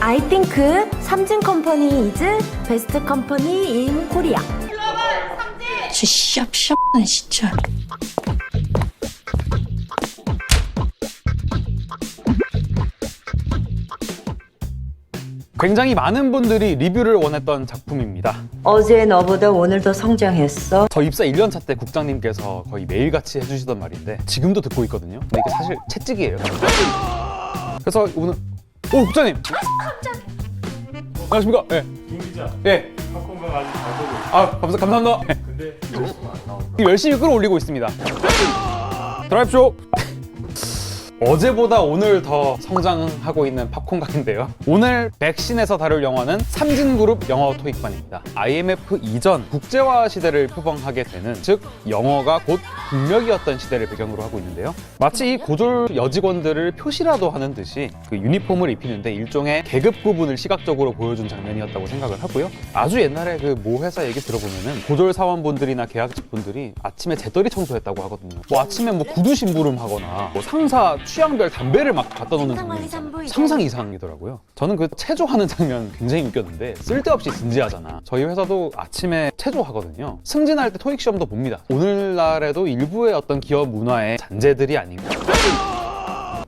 I think 삼진 컴퍼니 is best company in Korea. 나 진짜. 굉장히 많은 분들이 리뷰를 원했던 작품입니다. 어제 너보다 오늘 더 성장했어. 저 입사 1년차 때 국장님께서 거의 매일같이 해주시던 말인데 지금도 듣고 있거든요. 근데 이게 사실 채찍이에요. 그래서 오늘 국장님! 안녕하십니까? 예. 김 기자, 예. 팝콘가 아주 잘 보고 있어. 감사합니다. 근데 열심히 안 나오고. 열심히 끌어올리고 있습니다. 드라이브쇼! 어제보다 오늘 더 성장하고 있는 팝콘각인데요. 오늘 백신에서 다룰 영화는 삼진그룹 영어 토익반입니다. IMF 이전 국제화 시대를 표방하게 되는, 즉 영어가 곧 국력이었던 시대를 배경으로 하고 있는데요. 마치 이 고졸 여직원들을 표시라도 하는 듯이 그 유니폼을 입히는데 일종의 계급 구분을 시각적으로 보여준 장면이었다고 생각을 하고요. 아주 옛날에 그 모 회사 얘기 들어보면은 고졸 사원분들이나 계약직분들이 아침에 재떨이 청소했다고 하거든요. 뭐 아침에 뭐 구두 심부름 하거나 뭐 상사 취향별 담배를 막 갖다 놓는 장면이 상상 이상이더라고요. 저는 그 체조하는 장면 굉장히 웃겼는데 쓸데없이 진지하잖아. 저희 회사도 아침에 체조하거든요. 승진할 때 토익 시험도 봅니다. 오늘날에도 일부의 어떤 기업 문화의 잔재들이 아닌가.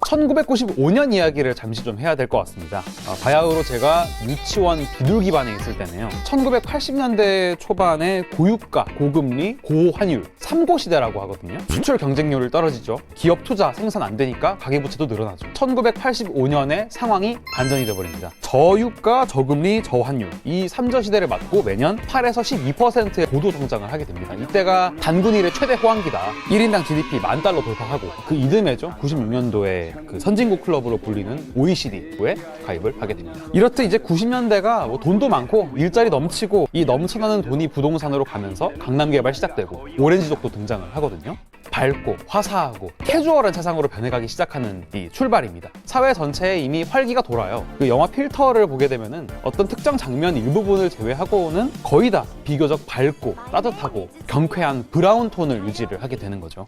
1995년 이야기를 잠시 좀 해야 될 것 같습니다. 바야흐로 제가 유치원 비둘기반에 있을 때네요. 1980년대 초반에 고유가, 고금리, 고환율 3고 시대라고 하거든요. 수출 경쟁률이 떨어지죠. 기업 투자, 생산 안 되니까 가계부채도 늘어나죠. 1985년에 상황이 반전이 돼버립니다. 저유가, 저금리, 저환율 이 3저 시대를 맞고 매년 8에서 12%의 고도 성장을 하게 됩니다. 이때가 단군 일의 최대 호황기다. 1인당 GDP $10,000 돌파하고 그 이듬해죠. 96년도에 그 선진국 클럽으로 불리는 OECD에 가입을 하게 됩니다. 이렇듯 이제 90년대가 뭐 돈도 많고 일자리 넘치고 이 넘쳐나는 돈이 부동산으로 가면서 강남 개발 시작되고 오렌지족도 등장을 하거든요. 밝고 화사하고 캐주얼한 세상으로 변해가기 시작하는 이 출발입니다. 사회 전체에 이미 활기가 돌아요. 그 영화 필터를 보게 되면은 어떤 특정 장면 일부분을 제외하고는 거의 다 비교적 밝고 따뜻하고 경쾌한 브라운 톤을 유지를 하게 되는 거죠.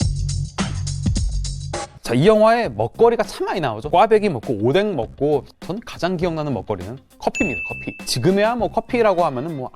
자, 이 영화에 먹거리가 참 많이 나오죠. 꽈배기 먹고 오뎅 먹고, 전 가장 기억나는 먹거리는 커피입니다. 커피. 지금에야 뭐 커피라고 하면은 뭐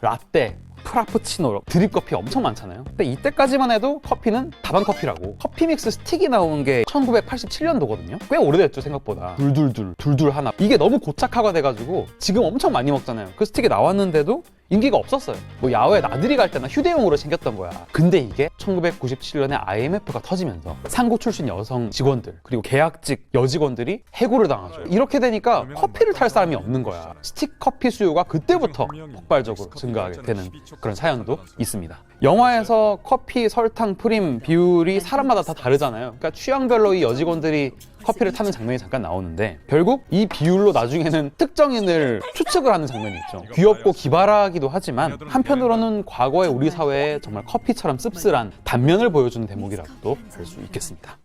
라떼, 프라푸치노, 드립커피 엄청 많잖아요. 근데 이때까지만 해도 커피는 다방 커피라고. 커피 믹스 스틱이 나온 게 1987년도거든요. 꽤 오래됐죠, 생각보다. 둘둘 하나. 이게 너무 고착화가 돼가지고 지금 엄청 많이 먹잖아요. 그 스틱이 나왔는데도 인기가 없었어요. 뭐 야외 나들이 갈 때나 휴대용으로 생겼던 거야. 근데 이게 1997년에 IMF가 터지면서 상고 출신 여성 직원들 그리고 계약직 여직원들이 해고를 당하죠. 이렇게 되니까 커피를 탈 사람이 없는 거야. 스틱 커피 수요가 그때부터 폭발적으로 증가하게 되는 그런 사연도 있습니다. 영화에서 커피, 설탕, 프림 비율이 사람마다 다 다르잖아요. 그러니까 취향별로 이 여직원들이 커피를 타는 장면이 잠깐 나오는데 결국 이 비율로 나중에는 특정인을 추측을 하는 장면이 있죠. 귀엽고 기발하기도 하지만 한편으로는 과거의 우리 사회에 정말 커피처럼 씁쓸한 단면을 보여주는 대목이라고도 할 수 있겠습니다.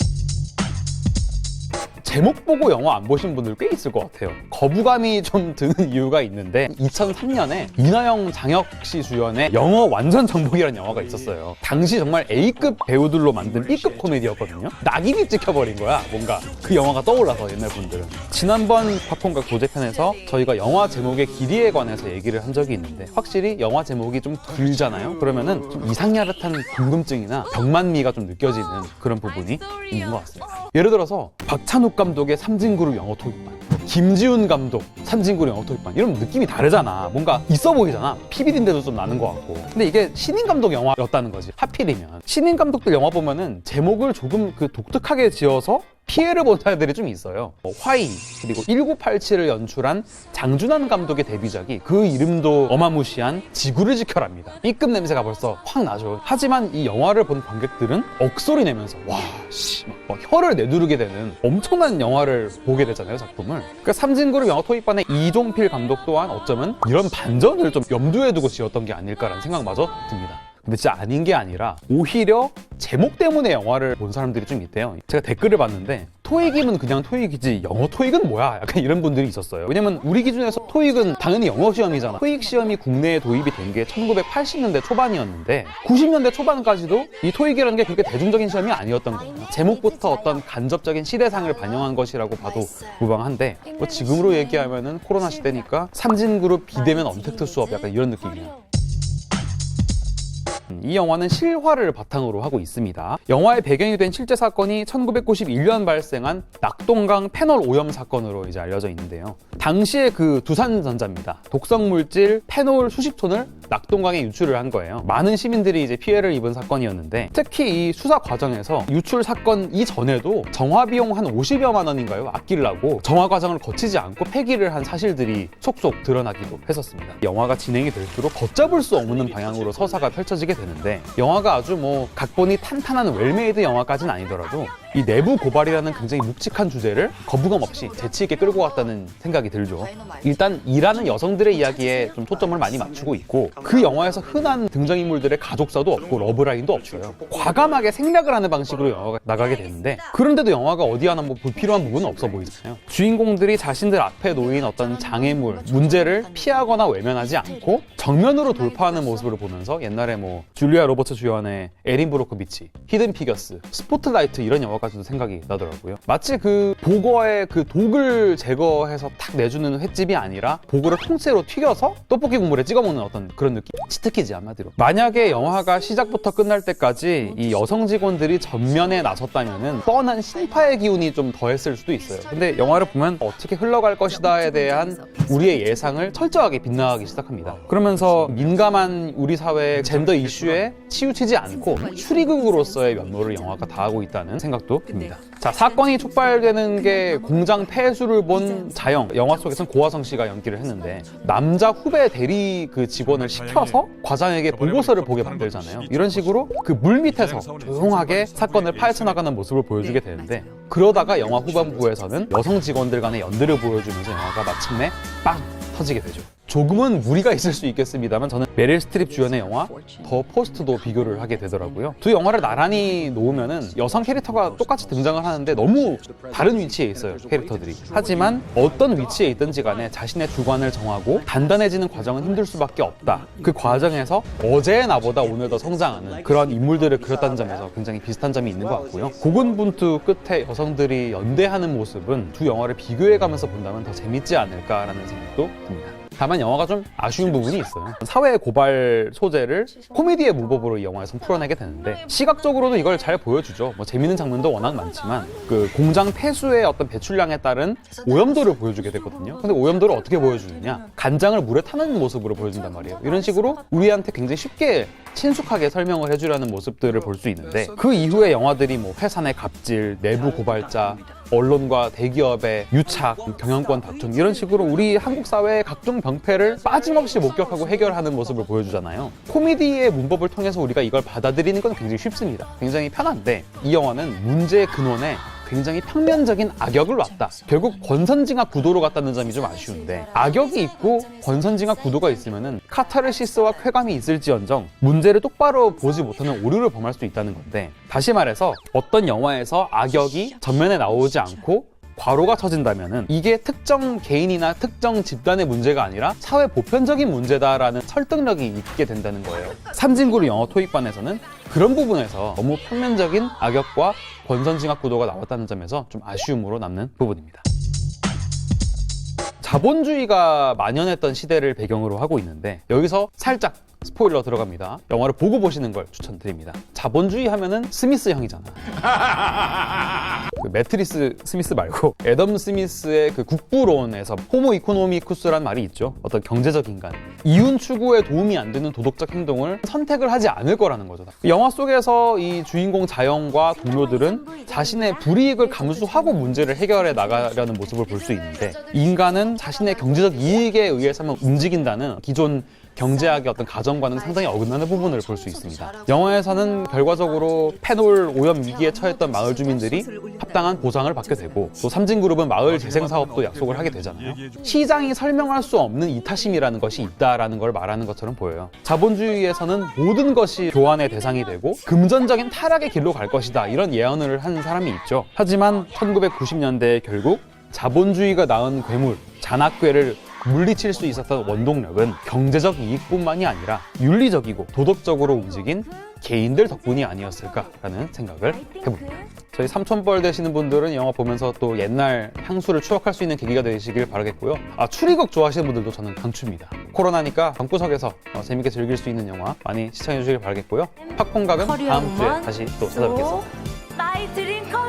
제목 보고 영화 안 보신 분들 꽤 있을 것 같아요. 거부감이 좀 드는 이유가 있는데 2003년에 이나영, 장혁 씨 주연의 영어 완전 정복이라는 영화가 있었어요. 당시 정말 A급 배우들로 만든 B급 코미디였거든요. 낙인이 찍혀버린 거야, 뭔가. 그 영화가 떠올라서 옛날 분들은. 지난번 팝콘각 도제편에서 저희가 영화 제목의 길이에 관해서 얘기를 한 적이 있는데 확실히 영화 제목이 좀 길잖아요. 그러면은 좀 이상야릇한 궁금증이나 병만미가 좀 느껴지는 그런 부분이 있는 것 같습니다. 예를 들어서 박찬욱 감독의 삼진그룹 영어 토익반, 김지훈 감독 삼진그룹 영어 토익반, 이런 느낌이 다르잖아. 뭔가 있어 보이잖아. PBD인데도 좀 나는 것 같고. 근데 이게 신인 감독 영화였다는 거지, 하필이면. 신인 감독들 영화 보면은 제목을 조금 그 독특하게 지어서 피해를 본 사람들이 좀 있어요. 화이, 그리고 1987을 연출한 장준환 감독의 데뷔작이 그 이름도 어마무시한 지구를 지켜라입니다. B급 냄새가 벌써 확 나죠. 하지만 이 영화를 본 관객들은 억소리 내면서 와, 씨, 막 혀를 내두르게 되는 엄청난 영화를 보게 되잖아요, 작품을. 그러니까 삼진그룹 영화 토익반의 이종필 감독 또한 어쩌면 이런 반전을 좀 염두에 두고 지었던 게 아닐까라는 생각마저 듭니다. 근데 진짜 아닌 게 아니라 오히려 제목 때문에 영화를 본 사람들이 좀 있대요. 제가 댓글을 봤는데 토익이면 그냥 토익이지 영어 토익은 뭐야? 약간 이런 분들이 있었어요. 왜냐면 우리 기준에서 토익은 당연히 영어 시험이잖아. 토익 시험이 국내에 도입이 된 게 1980년대 초반이었는데 90년대 초반까지도 이 토익이라는 게 그렇게 대중적인 시험이 아니었던 거예요. 제목부터 어떤 간접적인 시대상을 반영한 것이라고 봐도 무방한데 뭐 지금으로 얘기하면은 코로나 시대니까 삼진그룹 비대면 언택트 수업 약간 이런 느낌이야. 이 영화는 실화를 바탕으로 하고 있습니다. 영화의 배경이 된 실제 사건이 1991년 발생한 낙동강 페놀 오염 사건으로 이제 알려져 있는데요. 당시에 그 두산전자입니다. 독성 물질 페놀 수십 톤을 낙동강에 유출을 한 거예요. 많은 시민들이 이제 피해를 입은 사건이었는데 특히 이 수사 과정에서 유출 사건 이전에도 정화 비용 한 50여만 원인가요? 아끼려고 정화 과정을 거치지 않고 폐기를 한 사실들이 속속 드러나기도 했었습니다. 영화가 진행이 될수록 걷잡을 수 없는 방향으로 서사가 펼쳐지게 되는데 영화가 아주 뭐 각본이 탄탄한 웰메이드 영화까지는 아니더라도 이 내부 고발이라는 굉장히 묵직한 주제를 거부감 없이 재치 있게 끌고 갔다는 생각이 들죠. 일단 일하는 여성들의 이야기에 좀 초점을 많이 맞추고 있고 그 영화에서 흔한 등장인물들의 가족사도 없고 러브라인도 없어요. 과감하게 생략을 하는 방식으로 영화가 나가게 되는데 그런데도 영화가 어디 하나 뭐 불필요한 부분은 없어 보이잖아요. 주인공들이 자신들 앞에 놓인 어떤 장애물, 문제를 피하거나 외면하지 않고 정면으로 돌파하는 모습을 보면서 옛날에 뭐 줄리아 로버츠 주연의 에린 브로코비치, 히든 피겨스, 스포트라이트 이런 영화까지도 생각이 나더라고요. 마치 그 보거의 그 독을 제거해서 탁 내주는 횟집이 아니라 보거를 통째로 튀겨서 떡볶이 국물에 찍어 먹는 어떤 그런 느낌? 치트키지 한마디로. 만약에 영화가 시작부터 끝날 때까지 이 여성 직원들이 전면에 나섰다면은 뻔한 신파의 기운이 좀 더했을 수도 있어요. 근데 영화를 보면 어떻게 흘러갈 것이다에 대한 우리의 예상을 철저하게 빗나가기 시작합니다. 그러면서 민감한 우리 사회의 젠더 이슈에 치우치지 않고 추리극으로서의 면모를 영화가 다하고 있다는 생각도 듭니다. 자, 사건이 촉발되는 게 공장 폐수를 본 자영, 영화 속에서는 고화성 씨가 연기를 했는데 남자 후배 대리 그 직원을 시켜서 과장에게 보고서를 보게 만들잖아요. 이런 식으로 그 물 밑에서 조용하게 사건을 파헤쳐나가는 모습을 보여주게 되는데 그러다가 영화 후반부에서는 여성 직원들 간의 연대를 보여주면서 영화가 마침내 빵! 터지게 되죠. 조금은 무리가 있을 수 있겠습니다만 저는 메릴 스트립 주연의 영화 더 포스트도 비교를 하게 되더라고요. 두 영화를 나란히 놓으면은 여성 캐릭터가 똑같이 등장을 하는데 너무 다른 위치에 있어요, 캐릭터들이. 하지만 어떤 위치에 있든지 간에 자신의 주관을 정하고 단단해지는 과정은 힘들 수밖에 없다. 그 과정에서 어제의 나보다 오늘 더 성장하는 그런 인물들을 그렸다는 점에서 굉장히 비슷한 점이 있는 것 같고요. 고군분투 끝에 여성들이 연대하는 모습은 두 영화를 비교해가면서 본다면 더 재밌지 않을까라는 생각도 듭니다. 다만 영화가 좀 아쉬운 부분이 있어요. 사회 고발 소재를 코미디의 무법으로 이 영화에서 풀어내게 되는데 시각적으로도 이걸 잘 보여주죠. 뭐 재밌는 장면도 워낙 많지만 그 공장 폐수의 어떤 배출량에 따른 오염도를 보여주게 되거든요. 근데 오염도를 어떻게 보여주느냐? 간장을 물에 타는 모습으로 보여준단 말이에요. 이런 식으로 우리한테 굉장히 쉽게 친숙하게 설명을 해주려는 모습들을 볼 수 있는데 그 이후에 영화들이 뭐 회사 내 갑질, 내부 고발자, 언론과 대기업의 유착, 경영권 다툼 이런 식으로 우리 한국 사회의 각종 병폐를 빠짐없이 목격하고 해결하는 모습을 보여주잖아요. 코미디의 문법을 통해서 우리가 이걸 받아들이는 건 굉장히 쉽습니다. 굉장히 편한데 이 영화는 문제의 근원에 굉장히 평면적인 악역을 놨다. 결국 권선징악 구도로 갔다는 점이 좀 아쉬운데 악역이 있고 권선징악 구도가 있으면은 카타르시스와 쾌감이 있을지언정 문제를 똑바로 보지 못하는 오류를 범할 수 있다는 건데 다시 말해서 어떤 영화에서 악역이 전면에 나오지 않고 과로가 처진다면은 이게 특정 개인이나 특정 집단의 문제가 아니라 사회 보편적인 문제다라는 설득력이 있게 된다는 거예요. 삼진그룹 영어 토익반에서는 그런 부분에서 너무 평면적인 악역과 권선징악 구도가 나왔다는 점에서 좀 아쉬움으로 남는 부분입니다. 자본주의가 만연했던 시대를 배경으로 하고 있는데 여기서 살짝 스포일러 들어갑니다. 영화를 보고 보시는 걸 추천드립니다. 자본주의 하면은 스미스 형이잖아. 그 매트리스 스미스 말고 애덤 스미스의 그 국부론에서 호모 이코노미쿠스란 말이 있죠. 어떤 경제적 인간. 이윤 추구에 도움이 안 되는 도덕적 행동을 선택을 하지 않을 거라는 거죠. 영화 속에서 이 주인공 자영과 동료들은 자신의 불이익을 감수하고 문제를 해결해 나가려는 모습을 볼 수 있는데 인간은 자신의 경제적 이익에 의해서만 움직인다는 기존 경제학의 어떤 가정과는 상당히 어긋나는 부분을 볼 수 있습니다. 영화에서는 결과적으로 페놀 오염 위기에 처했던 마을 주민들이 합당한 보상을 받게 되고 또 삼진그룹은 마을 재생 사업도 약속을 하게 되잖아요. 시장이 설명할 수 없는 이타심이라는 것이 있다라는 걸 말하는 것처럼 보여요. 자본주의에서는 모든 것이 교환의 대상이 되고 금전적인 타락의 길로 갈 것이다 이런 예언을 한 사람이 있죠. 하지만 1990년대에 결국 자본주의가 낳은 괴물, 잔악괴를 물리칠 수 있었던 원동력은 경제적 이익뿐만이 아니라 윤리적이고 도덕적으로 움직인 개인들 덕분이 아니었을까라는 생각을 해봅니다. 저희 삼촌뻘 되시는 분들은 영화 보면서 또 옛날 향수를 추억할 수 있는 계기가 되시길 바라겠고요. 추리극 좋아하시는 분들도 저는 강추입니다. 코로나니까 방구석에서 재밌게 즐길 수 있는 영화 많이 시청해 주시길 바라겠고요. 팝콘각은 다음 주에 다시 또 찾아뵙겠습니다. 나이 드림 커리